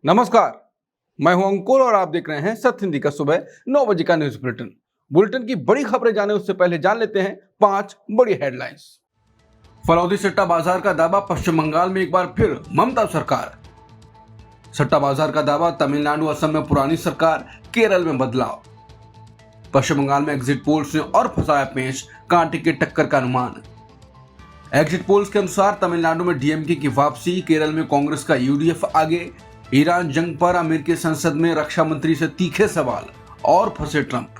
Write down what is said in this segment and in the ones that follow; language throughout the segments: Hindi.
नमस्कार। मैं हूं अंकुर और आप देख रहे हैं सत्य हिंदी का सुबह 9 बजे का न्यूज बुलेटिन की बड़ी खबरें जाने उससे पहले जान लेते हैं 5 बड़ी हेडलाइंस। फलौदी सट्टा बाजार का दावा, पश्चिम बंगाल में एक बार फिर ममता सरकार। सट्टा बाजार का दावा, तमिलनाडु असम में पुरानी सरकार, केरल में बदलाव। पश्चिम बंगाल में एग्जिट पोल्स ने और फंसाया पेंच, कांटे के टक्कर का अनुमान। एग्जिट पोल्स के अनुसार तमिलनाडु में डीएमके की वापसी, केरल में कांग्रेस का यूडीएफ आगे। ईरान जंग पर अमेरिकी संसद में रक्षा मंत्री से तीखे सवाल और फंसे ट्रंप।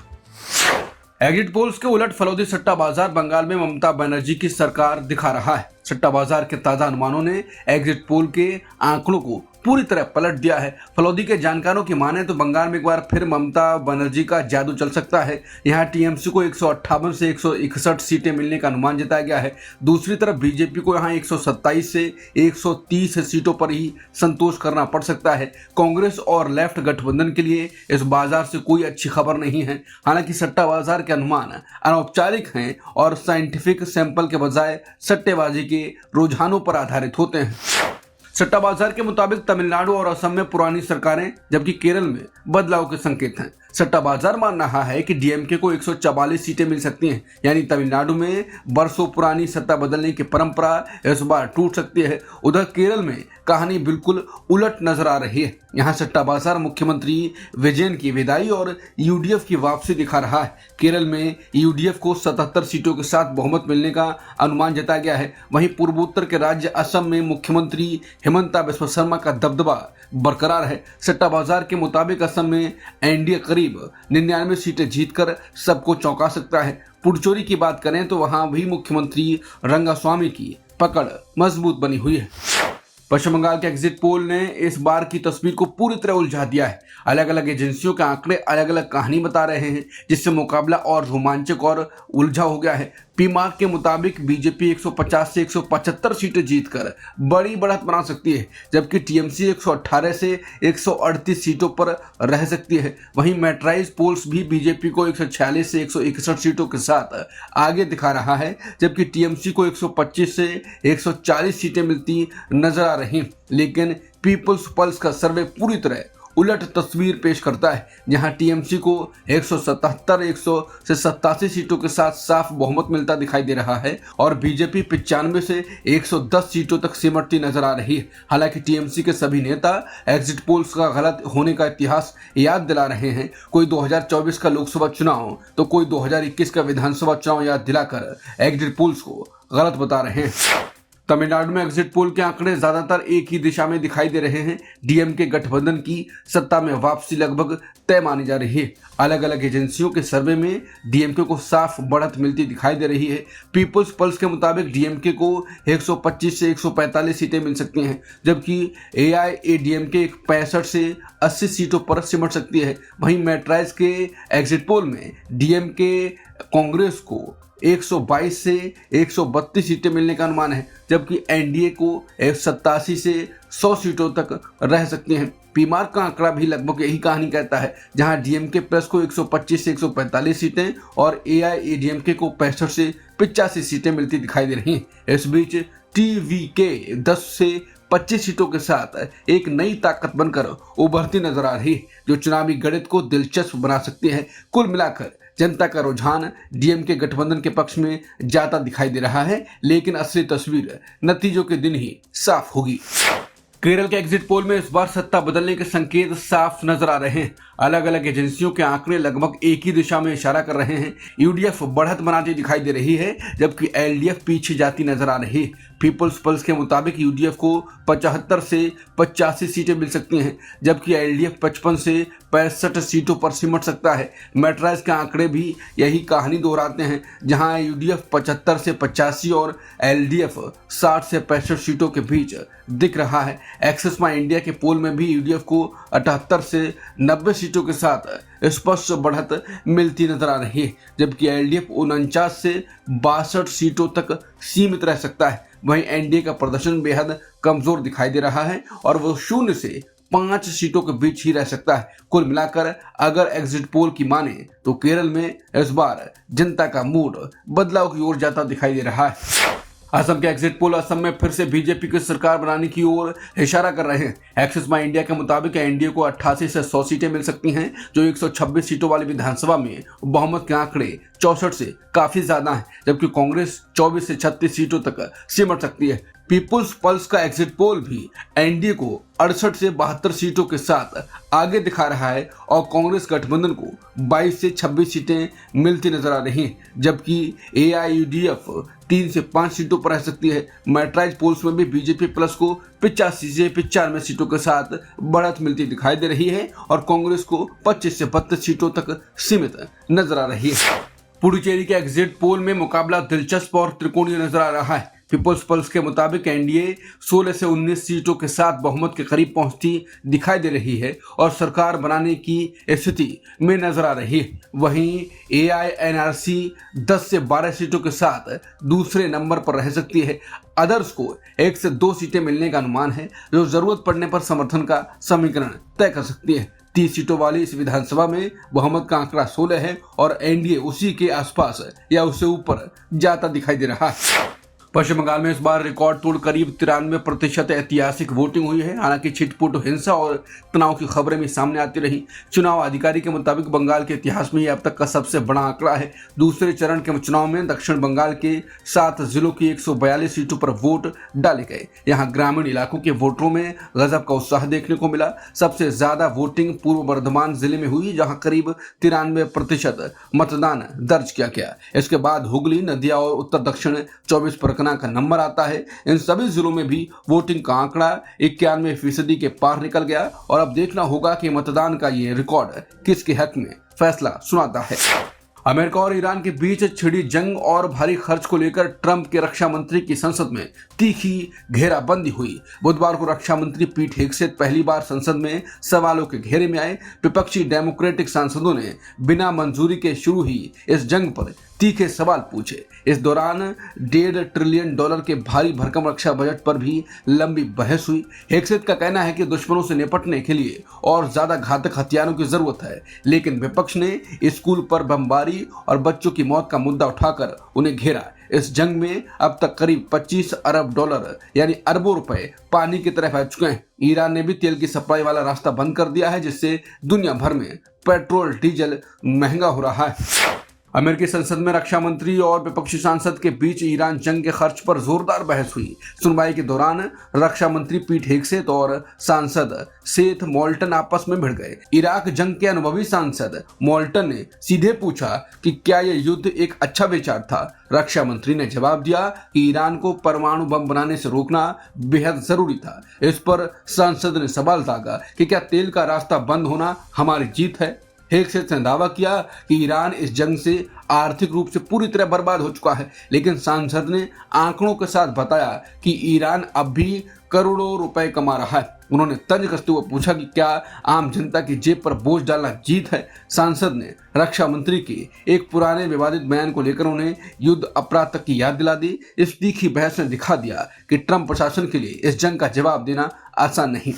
एग्जिट पोल्स के उलट फलौदी सट्टा बाजार, बंगाल में ममता बनर्जी की सरकार दिखा रहा है। सट्टा बाजार के ताजा अनुमानों ने एग्जिट पोल के आंकड़ों को पूरी तरह पलट दिया है। फलौदी के जानकारों की माने तो बंगाल में एक बार फिर ममता बनर्जी का जादू चल सकता है। यहां टीएमसी को 158 से 161 सीटें मिलने का अनुमान जताया गया है। दूसरी तरफ बीजेपी को यहां 127 से 130 सीटों पर ही संतोष करना पड़ सकता है। कांग्रेस और लेफ्ट गठबंधन के लिए इस बाजार से कोई अच्छी खबर नहीं है। हालांकि सट्टा बाजार के अनुमान अनौपचारिक हैं और साइंटिफिक सैंपल के बजाय सट्टेबाजी के रुझानों पर आधारित होते हैं। सट्टा बाजार के मुताबिक तमिलनाडु और असम में पुरानी सरकारें, जबकि केरल में बदलाव के संकेत हैं। सट्टा बाजार मान रहा है कि डीएमके को 144 सीटें मिल सकती हैं, यानी तमिलनाडु में बरसों पुरानी सत्ता बदलने की परंपरा इस बार टूट सकती है। उधर केरल में कहानी बिल्कुल उलट नजर आ रही है। यहाँ सट्टा बाजार मुख्यमंत्री विजयन की विदाई और यूडीएफ की वापसी दिखा रहा है। केरल में यूडीएफ को 77 सीटों के साथ बहुमत मिलने का अनुमान जताया गया है। वहीं पूर्वोत्तर के राज्य असम में मुख्यमंत्री हिमंता बिस्वा शर्मा का दबदबा बरकरार है। सट्टा बाजार के मुताबिक असम में एनडीए करीब 99 सीटें जीतकर सबको चौंका सकता है। पुडुचेरी की बात करें तो वहां भी मुख्यमंत्री रंगास्वामी की पकड़ मजबूत बनी हुई है। पश्चिम बंगाल के एग्जिट पोल ने इस बार की तस्वीर को पूरी तरह उलझा दिया है। अलग अलग एजेंसियों के आंकड़े अलग अलग कहानी बता रहे हैं, जिससे मुकाबला और रोमांचक और उलझा हो गया है। पीमार्क के मुताबिक बीजेपी 150 से 175 सीटें जीतकर बड़ी बढ़त बना सकती है, जबकि टीएमसी 118 से 138 सीटों पर रह सकती है। वहीं मैट्राइज पोल्स भी बीजेपी को 146 से 161 सीटों के साथ आगे दिखा रहा है, जबकि टीएमसी को 125 से 140 सीटें मिलती नजर आ रही। लेकिन पीपल्स पल्स का सर्वे पूरी तरह उलट तस्वीर पेश करता है, जहां टीएमसी को 177 से 87 सीटों के साथ साफ बहुमत मिलता दिखाई दे रहा है और बीजेपी 95 से 110 सीटों तक सिमटती नजर आ रही है। हालांकि टीएमसी के सभी नेता एग्जिट पोल्स का गलत होने का इतिहास याद दिला रहे हैं। कोई 2024 का लोकसभा चुनाव तो कोई 2021 का विधानसभा चुनाव याद दिलाकर एग्जिट पोल्स को गलत बता रहे हैं। तमिलनाडु में एग्जिट पोल के आंकड़े ज्यादातर एक ही दिशा में दिखाई दे रहे हैं। डीएमके गठबंधन की सत्ता में वापसी लगभग तय मानी जा रही है। अलग अलग एजेंसियों के सर्वे में डीएमके को साफ बढ़त मिलती दिखाई दे रही है। पीपल्स पल्स के मुताबिक डीएमके को 125 से 145 सीटें मिल सकती हैं, जबकि एआईएडीएमके 65 से 80 सीटों पर सिमट सकती है। वहीं मैट्राइज के एग्जिट पोल में डीएमके कांग्रेस को 122 से 132 सीटें मिलने का अनुमान है, जबकि एनडीए को 87 से 100 सीटों तक रह सकती हैं। पीमार्क का आंकड़ा भी लगभग यही कहानी कहता है, जहां डीएमके प्लस को 125 से 145 सीटें और एआईएडीएमके को 65 से 85 सीटें मिलती दिखाई दे रही हैं। इस बीच टीवीके 10 से 25 सीटों के साथ एक नई ताकत बनकर उभरती नजर आ रही है, जो चुनावी गणित को दिलचस्प बना सकती है। कुल मिलाकर जनता का रुझान डीएमके गठबंधन के पक्ष में जाता दिखाई दे रहा है, लेकिन असली तस्वीर नतीजों के दिन ही साफ होगी। केरल के एग्जिट पोल में इस बार सत्ता बदलने के संकेत साफ नजर आ रहे हैं। अलग अलग एजेंसियों के आंकड़े लगभग एक ही दिशा में इशारा कर रहे हैं। यूडीएफ बढ़त बनाती दिखाई दे रही है, जबकि एलडीएफ पीछे जाती नजर आ रही है। पीपल्स पल्स के मुताबिक यूडीएफ को 75 से 85 सीटें मिल सकती हैं, जबकि एलडीएफ 55 से 65 सीटों पर सिमट सकता है। मैट्राइज के आंकड़े भी यही कहानी दोहराते हैं, जहां यूडीएफ 75 से 85 और एलडीएफ 60 से 65 सीटों के बीच दिख रहा है। एक्सिस माई इंडिया के पोल में भी यूडीएफ को 78 से 90 सीटों के साथ स्पष्ट बढ़त मिलती नजर आ रही है, जबकि एलडीएफ 49 से 62 सीटों तक सीमित रह सकता है। वहीं एनडीए का प्रदर्शन बेहद कमजोर दिखाई दे रहा है और वो 0 से 5 सीटों के बीच ही रह सकता है। कुल मिलाकर अगर एग्जिट पोल की माने तो केरल में इस बार जनता का मूड बदलाव की ओर जाता दिखाई दे रहा है। असम के एग्जिट पोल असम में फिर से बीजेपी की सरकार बनाने की ओर इशारा कर रहे हैं। एक्सिस माई इंडिया के मुताबिक एनडीए को 88 से 100 सीटें मिल सकती हैं, जो 126 सीटों वाली विधानसभा में बहुमत के आंकड़े 64 से काफी ज्यादा हैं, जबकि कांग्रेस 24 से 36 सीटों तक सिमट सकती है। पीपुल्स पल्स का एग्जिट पोल भी एनडीए को 68 से 72 सीटों के साथ आगे दिखा रहा है और कांग्रेस गठबंधन को 22 से 26 सीटें मिलती नजर आ रही हैं, जबकि एआईयूडीएफ 3 से 5 सीटों पर रह सकती है। मैट्राइज पोल्स में भी बीजेपी प्लस को 85 से 95 सीटों के साथ बढ़त मिलती दिखाई दे रही है और कांग्रेस को 25 से 32 सीटों तक सीमित नजर आ रही है। पुडुचेरी के एग्जिट पोल में मुकाबला दिलचस्प और त्रिकोणीय नजर आ रहा है। पीपल्स पल्स के मुताबिक एनडीए 16 से 19 सीटों के साथ बहुमत के करीब पहुंचती दिखाई दे रही है और सरकार बनाने की स्थिति में नजर आ रही है। वहीं एआईएनआरसी 10 से 12 सीटों के साथ दूसरे नंबर पर रह सकती है। अदर्स को 1 से 2 सीटें मिलने का अनुमान है, जो जरूरत पड़ने पर समर्थन का समीकरण तय कर सकती है। 30 सीटों वाली इस विधानसभा में बहुमत का आंकड़ा 16 है और एनडीए उसी के आसपास या उससे ऊपर जाता दिखाई दे रहा है। पश्चिम बंगाल में इस बार रिकॉर्ड तोड़ करीब 93% ऐतिहासिक वोटिंग हुई है। हालांकि छिटपुट हिंसा और तनाव की खबरें भी सामने आती रही। चुनाव अधिकारी के मुताबिक बंगाल के इतिहास में यह अब तक का सबसे बड़ा आंकड़ा है। दूसरे चरण के चुनाव में दक्षिण बंगाल के 7 जिलों की 142 सीटों पर वोट डाले गए। यहाँ ग्रामीण इलाकों के वोटरों में गजब का उत्साह देखने को मिला। सबसे ज्यादा वोटिंग पूर्व बर्धमान जिले में हुई, जहाँ करीब 93% मतदान दर्ज किया गया। इसके बाद हुगली, नदिया और उत्तर दक्षिण 24 का नंबर आता है। इन सभी जिलों में भी वोटिंग का आंकड़ा 91% के पार निकल गया और अब देखना होगा कि मतदान का ये रिकॉर्ड किसके हक में फैसला सुनाता है। अमेरिका और ईरान के बीच छिड़ी जंग और भारी खर्च को लेकर ट्रंप के रक्षा मंत्री की संसद में तीखी घेराबंदी हुई। बुधवार को रक्षा मंत्री पीट हेगसेथ पहली बार संसद में सवालों के घेरे में आए। विपक्षी डेमोक्रेटिक सांसदों ने बिना मंजूरी के शुरू ही इस जंग पर तीखे सवाल पूछे। इस दौरान $1.5 ट्रिलियन के भारी भरकम रक्षा बजट पर भी लंबी बहस हुई। हेगसेथ का कहना है कि दुश्मनों से निपटने के लिए और ज्यादा घातक हथियारों की जरूरत है, लेकिन विपक्ष ने स्कूल पर बमबारी और बच्चों की मौत का मुद्दा उठाकर उन्हें घेरा। इस जंग में अब तक करीब $25 अरब यानी अरबों रुपए पानी की तरह बह चुके हैं। ईरान ने भी तेल की सप्लाई वाला रास्ता बंद कर दिया है, जिससे दुनिया भर में पेट्रोल डीजल महंगा हो रहा है। अमेरिकी संसद में रक्षा मंत्री और विपक्षी सांसद के बीच ईरान जंग के खर्च पर जोरदार बहस हुई। सुनवाई के दौरान रक्षा मंत्री पीट हेगसेथ और सांसद सेथ मोल्टन आपस में भिड़ गए। इराक जंग के अनुभवी सांसद मोल्टन ने सीधे पूछा कि क्या यह युद्ध एक अच्छा विचार था। रक्षा मंत्री ने जवाब दिया कि ईरान को परमाणु बम बनाने से रोकना बेहद जरूरी था। इस पर सांसद ने सवाल दागा कि क्या तेल का रास्ता बंद होना हमारी जीत है। हेगसेथ ने दावा किया कि ईरान इस जंग से आर्थिक रूप से पूरी तरह बर्बाद हो चुका है, लेकिन सांसद ने आंकड़ों के साथ बताया कि ईरान अब भी करोड़ों रुपए कमा रहा है। उन्होंने तंज कसते हुए पूछा कि क्या आम जनता की जेब पर बोझ डालना जीत है। सांसद ने रक्षा मंत्री के एक पुराने विवादित बयान को लेकर उन्हें युद्ध अपराध तक की याद दिला दी। इस तीखी बहस ने दिखा दिया कि ट्रंप प्रशासन के लिए इस जंग का जवाब देना आसान नहीं।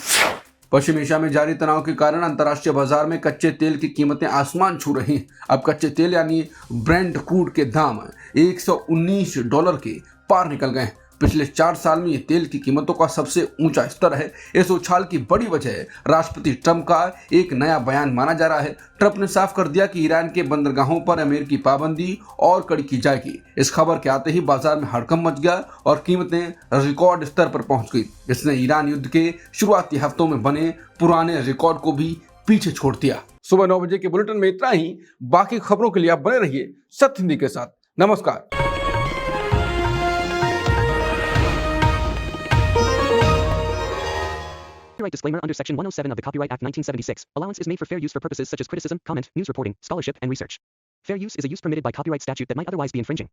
पश्चिम एशिया में जारी तनाव के कारण अंतर्राष्ट्रीय बाजार में कच्चे तेल की कीमतें आसमान छू रही हैं। अब कच्चे तेल यानी ब्रेंट क्रूड के दाम $119 के पार निकल गए हैं। पिछले 4 साल में ये तेल की कीमतों का सबसे ऊंचा स्तर है। इस उछाल की बड़ी वजह राष्ट्रपति ट्रंप का एक नया बयान माना जा रहा है। ट्रंप ने साफ कर दिया कि ईरान के बंदरगाहों पर अमेरिकी पाबंदी और कड़ी की जाएगी। इस खबर के आते ही बाजार में हड़कंप मच गया और कीमतें रिकॉर्ड स्तर पर पहुंच गई। इसने ईरान युद्ध के शुरुआती हफ्तों में बने पुराने रिकॉर्ड को भी पीछे छोड़ दिया। सुबह 9 बजे के बुलेटिन में इतना ही। बाकी खबरों के लिए आप बने रहिए सत्य हिंदी के साथ। नमस्कार। Copyright disclaimer under Section 107 of the Copyright Act 1976. Allowance is made for fair use for purposes such as criticism, comment, news reporting, scholarship, and research. Fair use is a use permitted by copyright statute that might otherwise be infringing.